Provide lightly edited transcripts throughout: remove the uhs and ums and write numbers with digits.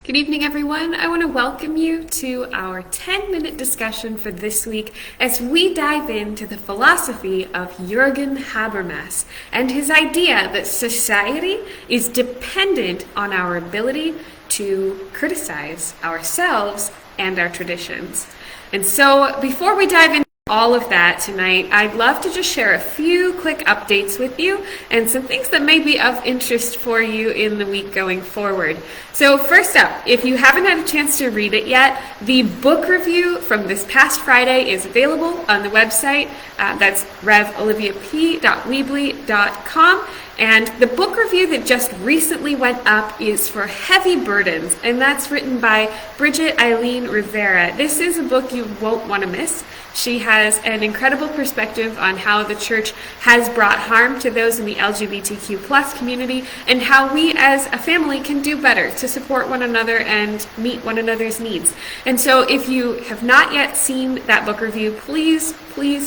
Good evening, everyone. I want to welcome you to our 10-minute discussion for this week as we dive into the philosophy of Jurgen Habermas and his idea that society is dependent on our ability to criticize ourselves and our traditions. And so before we dive into all of that tonight, I'd love to just share a few quick updates with you and some things that may be of interest for you in the week going forward. So first up, if you haven't had a chance to read it yet, the book review from this past Friday is available on the website. That's revoliviap.weebly.com. And the book review that just recently went up is for Heavy Burdens, and that's written by Bridget Eileen Rivera. This is a book you won't want to miss. She has an incredible perspective on how the church has brought harm to those in the LGBTQ plus community and how we as a family can do better to support one another and meet one another's needs. And so if you have not yet seen that book review, please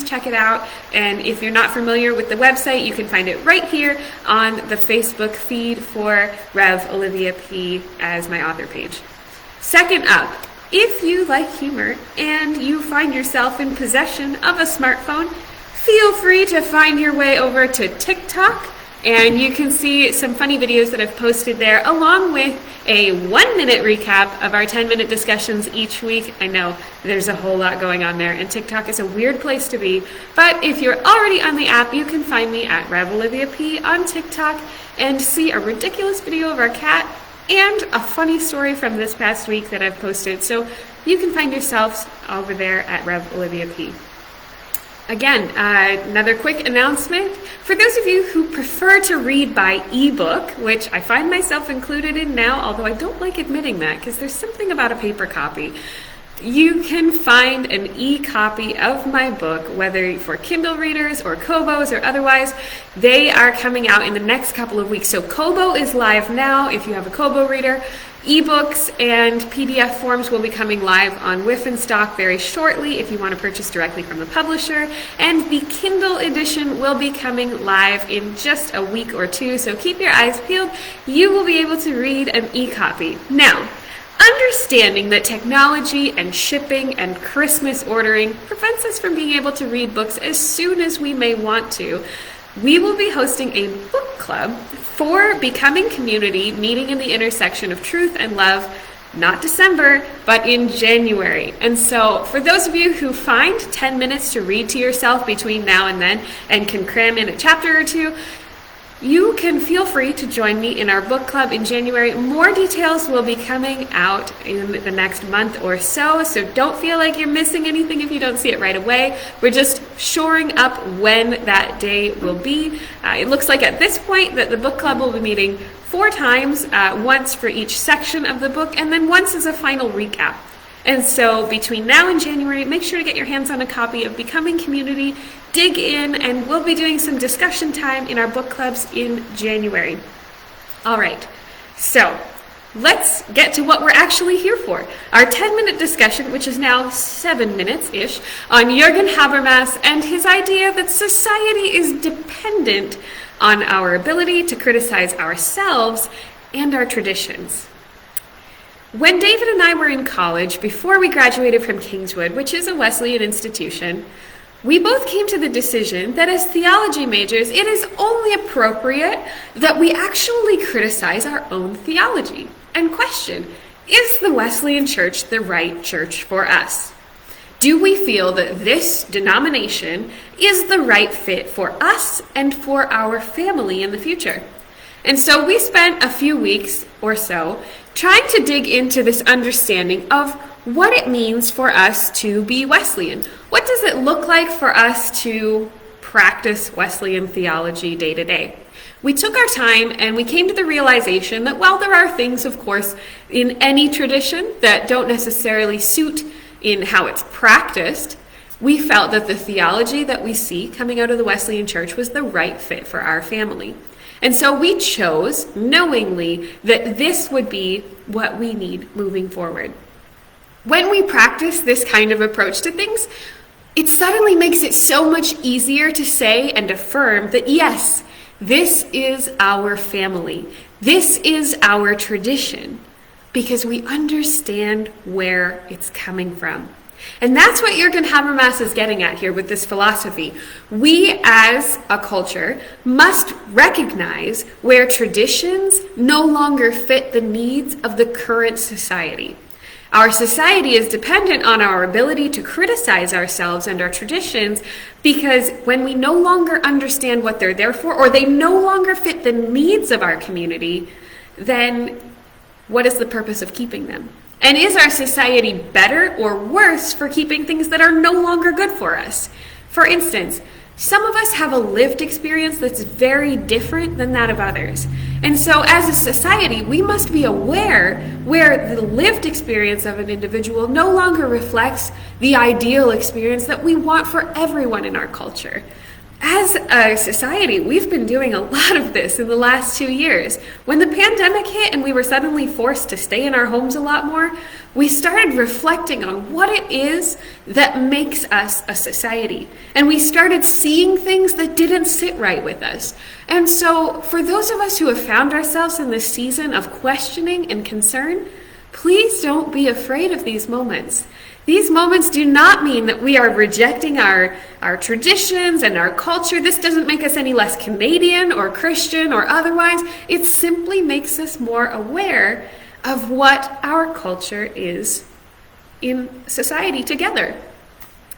check it out. And if you're not familiar with the website, you can find it right here on the Facebook feed for Rev Olivia P. as my author page. Second up, if you like humor and you find yourself in possession of a smartphone, feel free to find your way over to TikTok, and you can see some funny videos that I've posted there, along with a 1-minute recap of our 10-minute discussions each week. I know there's a whole lot going on there, and TikTok is a weird place to be, but if you're already on the app, you can find me at Rev Olivia P on TikTok and see a ridiculous video of our cat and a funny story from this past week that I've posted. So you can find yourselves over there at Rev Olivia P. Again, another quick announcement. For those of you who prefer to read by ebook, which I find myself included in now, although I don't like admitting that because there's something about a paper copy, you can find an e-copy of my book, whether for Kindle readers or Kobos or otherwise. They are coming out in the next couple of weeks. So Kobo is live now if you have a Kobo reader. Ebooks and PDF forms will be coming live on Whiff and Stock very shortly if you want to purchase directly from the publisher. And the Kindle edition will be coming live in just a week or two. So keep your eyes peeled. You will be able to read an e-copy. Now, understanding that technology and shipping and Christmas ordering prevents us from being able to read books as soon as we may want to, we will be hosting a book club for Becoming Community, meeting in the intersection of truth and love, not December, but in January. And so for those of you who find 10 minutes to read to yourself between now and then and can cram in a chapter or two, you can feel free to join me in our book club in January. More details will be coming out in the next month or so don't feel like you're missing anything if you don't see it right away. We're just shoring up when that day will be. It looks like at this point that the book club will be meeting 4 times, once for each section of the book, and then once as a final recap. And so between now and January, make sure to get your hands on a copy of Becoming Community, dig in, and we'll be doing some discussion time in our book clubs in January. All right, so let's get to what we're actually here for. Our 10-minute discussion, which is now 7 minutes-ish, on Jurgen Habermas and his idea that society is dependent on our ability to criticize ourselves and our traditions. When David and I were in college, before we graduated from Kingswood, which is a Wesleyan institution, we both came to the decision that as theology majors, it is only appropriate that we actually criticize our own theology and question, is the Wesleyan Church the right church for us? Do we feel that this denomination is the right fit for us and for our family in the future? And so we spent a few weeks or so trying to dig into this understanding of what it means for us to be Wesleyan. What does it look like for us to practice Wesleyan theology day to day? We took our time and we came to the realization that while there are things, of course, in any tradition that don't necessarily suit in how it's practiced, we felt that the theology that we see coming out of the Wesleyan Church was the right fit for our family. And so we chose, knowingly, that this would be what we need moving forward. When we practice this kind of approach to things, it suddenly makes it so much easier to say and affirm that yes, this is our family. This is our tradition. because we understand where it's coming from. And that's what Jurgen Habermas is getting at here with this philosophy. We as a culture must recognize where traditions no longer fit the needs of the current society. Our society is dependent on our ability to criticize ourselves and our traditions, because when we no longer understand what they're there for, or they no longer fit the needs of our community, then what is the purpose of keeping them? And is our society better or worse for keeping things that are no longer good for us? For instance, some of us have a lived experience that's very different than that of others. And so as a society, we must be aware where the lived experience of an individual no longer reflects the ideal experience that we want for everyone in our culture. As a society, we've been doing a lot of this in the last 2 years. When the pandemic hit and we were suddenly forced to stay in our homes a lot more, we started reflecting on what it is that makes us a society. And we started seeing things that didn't sit right with us. And so for those of us who have found ourselves in this season of questioning and concern, please don't be afraid of these moments. These moments do not mean that we are rejecting our traditions and our culture. This doesn't make us any less Canadian or Christian or otherwise. It simply makes us more aware of what our culture is in society together.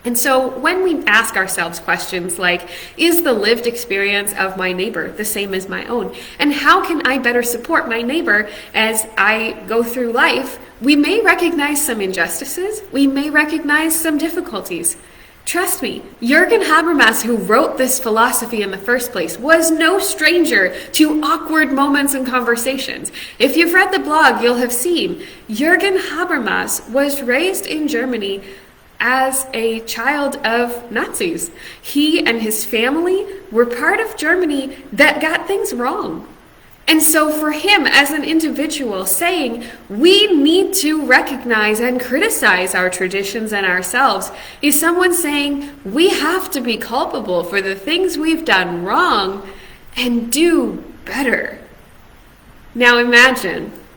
And so when we ask ourselves questions like, is the lived experience of my neighbor the same as my own? And how can I better support my neighbor as I go through life? We may recognize some injustices. We may recognize some difficulties. Trust me, Jurgen Habermas, who wrote this philosophy in the first place, was no stranger to awkward moments and conversations. If you've read the blog, you'll have seen Jurgen Habermas was raised in Germany as a child of Nazis. He and his family were part of Germany that got things wrong. And so for him as an individual saying we need to recognize and criticize our traditions and ourselves is someone saying we have to be culpable for the things we've done wrong and do better. Now imagine